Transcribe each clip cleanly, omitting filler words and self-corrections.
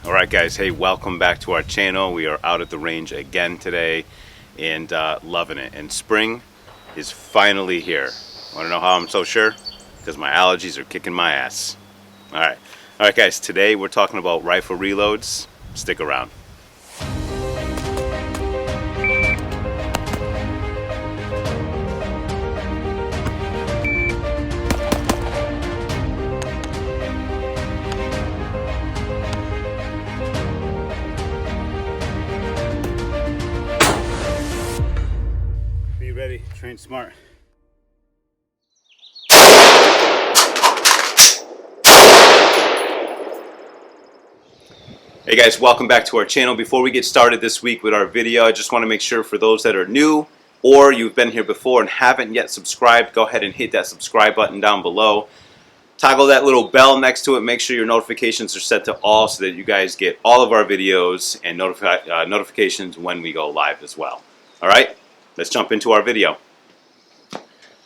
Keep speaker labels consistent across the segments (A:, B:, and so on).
A: Alright guys, hey, welcome back to our channel. We are out at the range again today and loving it. And spring is finally here. Want to know how I'm so sure? Because my allergies are kicking my ass. Alright guys, today we're talking about rifle reloads. Stick around. Be ready, train smart. Hey guys, welcome back to our channel. Before we get started this week with our video, I just want to make sure for those that are new or you've been here before and haven't yet subscribed, go ahead and hit that subscribe button down below. Toggle that little bell next to it. Make sure your notifications are set to all so that you guys get all of our videos and notifications when we go live as well. Alright, let's jump into our video.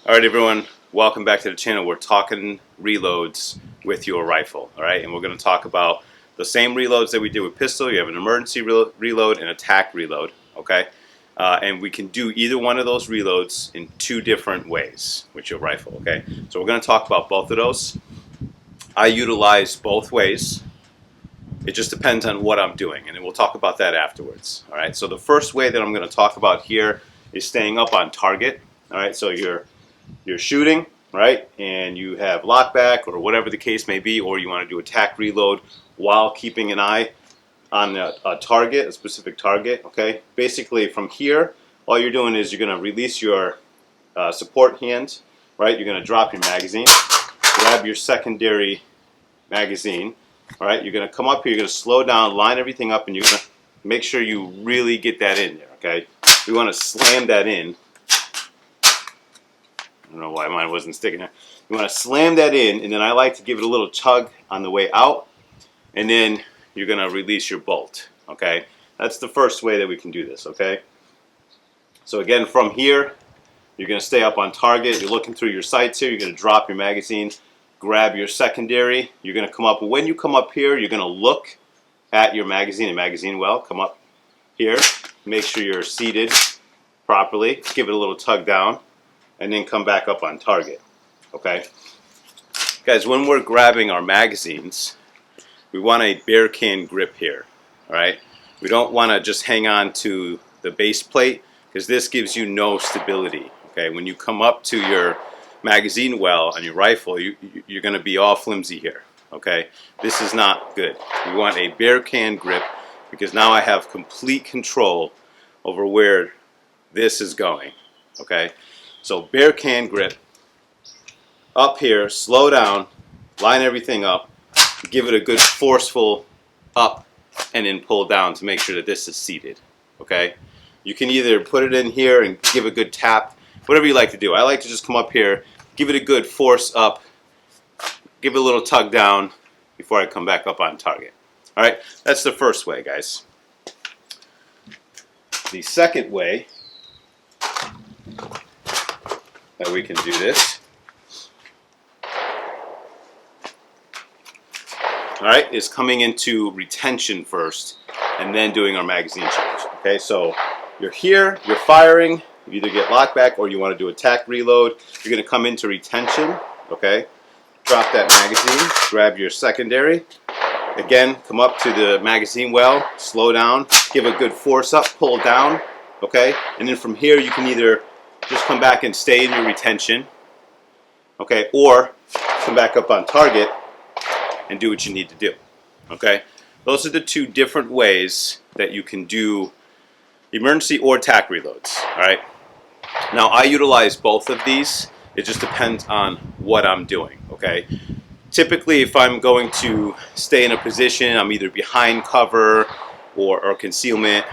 A: Alright everyone, welcome back to the channel. We're talking reloads with your rifle. Alright, and we're going to talk about the same reloads that we did with pistol. You have an emergency reload and attack reload, okay? And we can do either one of those reloads in two different ways with your rifle, okay? So we're going to talk about both of those. I utilize both ways. It just depends on what I'm doing, and then we'll talk about that afterwards, all right? So the first way that I'm going to talk about here is staying up on target, all right? So you're shooting, right? And you have lockback or whatever the case may be, or you want to do attack reload while keeping an eye on a target, a specific target, okay? Basically from here, all you're doing is you're going to release your support hand, right? You're going to drop your magazine, grab your secondary magazine, all right? You're going to come up here, you're going to slow down, line everything up, and you're going to make sure you really get that in there, okay? We want to slam that in. I don't know why mine wasn't sticking there. You want to slam that in, and then I like to give it a little tug on the way out, and then you're going to release your bolt, okay? That's the first way that we can do this, okay? So again, from here, you're going to stay up on target. You're looking through your sights here. You're going to drop your magazine, grab your secondary. You're going to come up. When you come up here, you're going to look at your magazine and magazine well. Come up here. Make sure you're seated properly. Give it a little tug down, and then come back up on target, okay? Guys, when we're grabbing our magazines, we want a bear can grip here, all right? We don't want to just hang on to the base plate because this gives you no stability, okay? When you come up to your magazine well on your rifle, you're going to be all flimsy here, okay? This is not good. We want a bear can grip because now I have complete control over where this is going, okay? So bear can grip, up here, slow down, line everything up, give it a good forceful up, and then pull down to make sure that this is seated, okay? You can either put it in here and give a good tap, whatever you like to do. I like to just come up here, give it a good force up, give it a little tug down before I come back up on target. All right, that's the first way, guys. The second way that we can do this, all right, is coming into retention first and then doing our magazine change. Okay, so you're here, you're firing, you either get lockback or you want to do attack reload. You're going to come into retention, okay? Drop that magazine, grab your secondary. Again, come up to the magazine well, slow down, give a good force up, pull down, okay? And then from here you can either just come back and stay in your retention, okay, or come back up on target and do what you need to do, okay? Those are the two different ways that you can do emergency or attack reloads, all right? Now, I utilize both of these. It just depends on what I'm doing, okay? Typically, if I'm going to stay in a position, I'm either behind cover or concealment,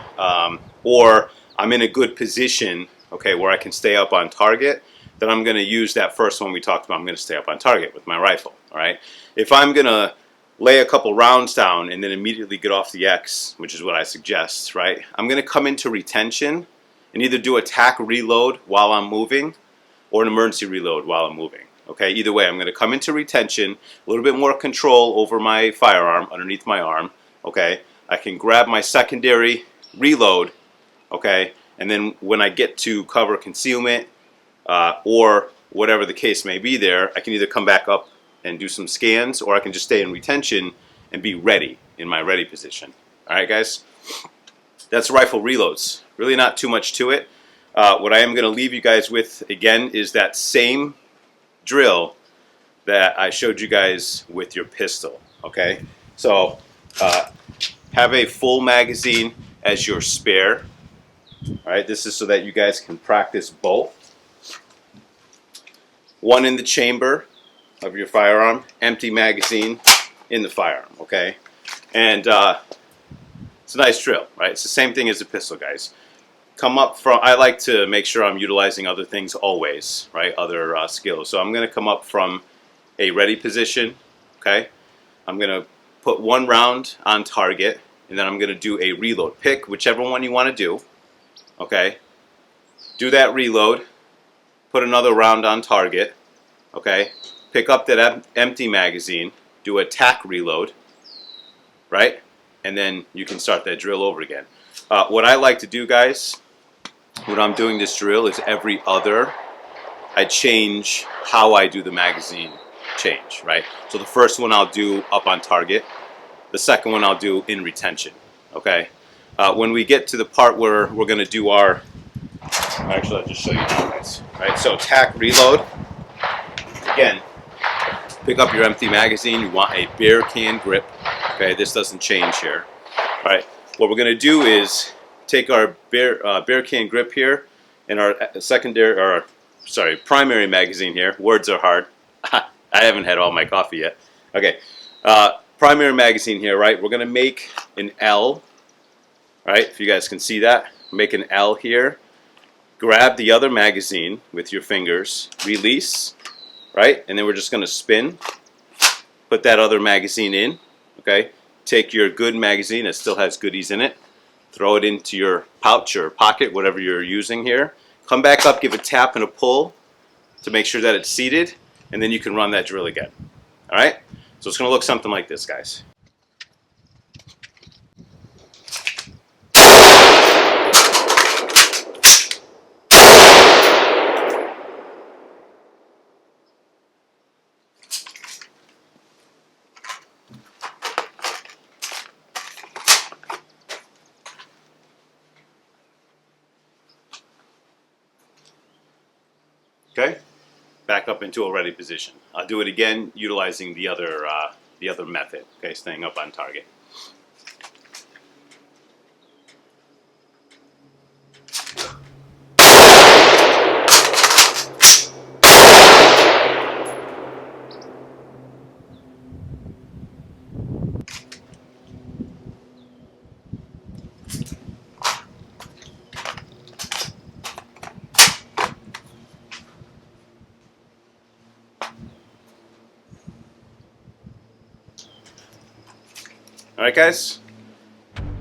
A: or I'm in a good position, okay, where I can stay up on target, then I'm going to use that first one we talked about. I'm going to stay up on target with my rifle, all right? If I'm going to lay a couple rounds down and then immediately get off the X, which is what I suggest, right? I'm going to come into retention and either do attack reload while I'm moving or an emergency reload while I'm moving, okay? Either way, I'm going to come into retention, a little bit more control over my firearm underneath my arm, okay, I can grab my secondary reload, okay, and then when I get to cover concealment or whatever the case may be there, I can either come back up and do some scans, or I can just stay in retention and be ready in my ready position. All right, guys, that's rifle reloads. Really not too much to it. What I am going to leave you guys with again is that same drill that I showed you guys with your pistol. Okay, so have a full magazine as your spare. All right, this is so that you guys can practice both. One in the chamber of your firearm, empty magazine in the firearm, okay? And it's a nice drill, right? It's the same thing as a pistol, guys. Come up from, I like to make sure I'm utilizing other things always, right? Other skills. So I'm gonna come up from a ready position, okay? I'm gonna put one round on target, and then I'm gonna do a reload. Pick whichever one you wanna do, okay? Do that reload, put another round on target, okay? Pick up that empty magazine, do a tack reload, right? And then you can start that drill over again. What I like to do, guys, when I'm doing this drill is every other, I change how I do the magazine change, right? So the first one I'll do up on target. The second one I'll do in retention, okay? When we get to the part where we're gonna do our, actually I'll just show you now, guys. Right, so tack reload, again, pick up your empty magazine. You want a bear can grip, okay? This doesn't change here. All right, what we're gonna do is take our bear can grip here and our primary magazine here. Words are hard. I haven't had all my coffee yet. Okay, primary magazine here, right? We're gonna make an L, right? If you guys can see that, make an L here. Grab the other magazine with your fingers, release, right? And then we're just gonna spin, put that other magazine in, okay? Take your good magazine that still has goodies in it, throw it into your pouch or pocket, whatever you're using here. Come back up, give a tap and a pull to make sure that it's seated, and then you can run that drill again. All right? So it's gonna look something like this, guys. Okay, back up into a ready position. I'll do it again utilizing the other method. Okay, staying up on target. All right, guys,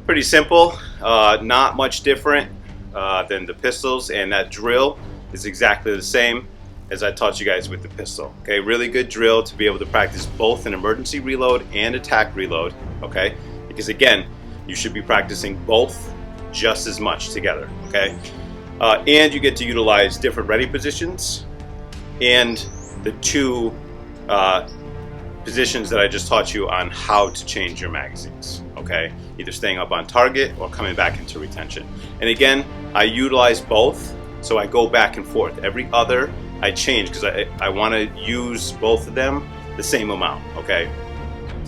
A: pretty simple, not much different than the pistols, and that drill is exactly the same as I taught you guys with the pistol. Okay, really good drill to be able to practice both an emergency reload and attack reload, okay? Because again, you should be practicing both just as much together, okay? And you get to utilize different ready positions and the two positions that I just taught you on how to change your magazines, okay? Either staying up on target or coming back into retention. And again, I utilize both, so I go back and forth. Every other, I change because I want to use both of them the same amount, okay?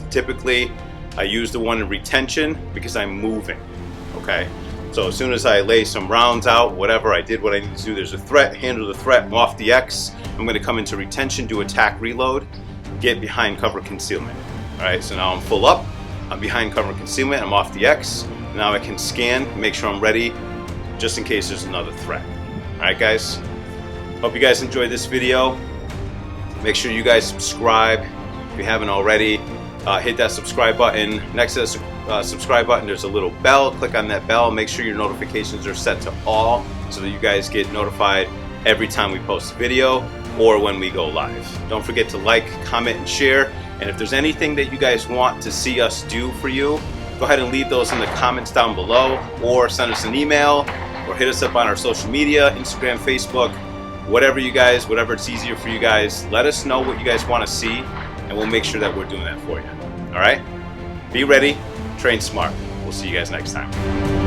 A: Typically, I use the one in retention because I'm moving, okay? So as soon as I lay some rounds out, whatever, I did what I need to do. There's a threat, handle the threat, I'm off the X. I'm going to come into retention, do attack reload, get behind cover concealment. All right, so now I'm full up, I'm behind cover concealment, I'm off the X. Now I can scan, make sure I'm ready, just in case there's another threat. All right, guys, hope you guys enjoyed this video. Make sure you guys subscribe if you haven't already. Hit that subscribe button. Next to the subscribe button, there's a little bell. Click on that bell. Make sure your notifications are set to all so that you guys get notified every time we post a video or when we go live. Don't forget to like, comment, and share. And if there's anything that you guys want to see us do for you, go ahead and leave those in the comments down below, or send us an email, or hit us up on our social media, Instagram, Facebook, whatever it's easier for you guys. Let us know what you guys want to see, and we'll make sure that we're doing that for you. All right? Be ready, train smart. We'll see you guys next time.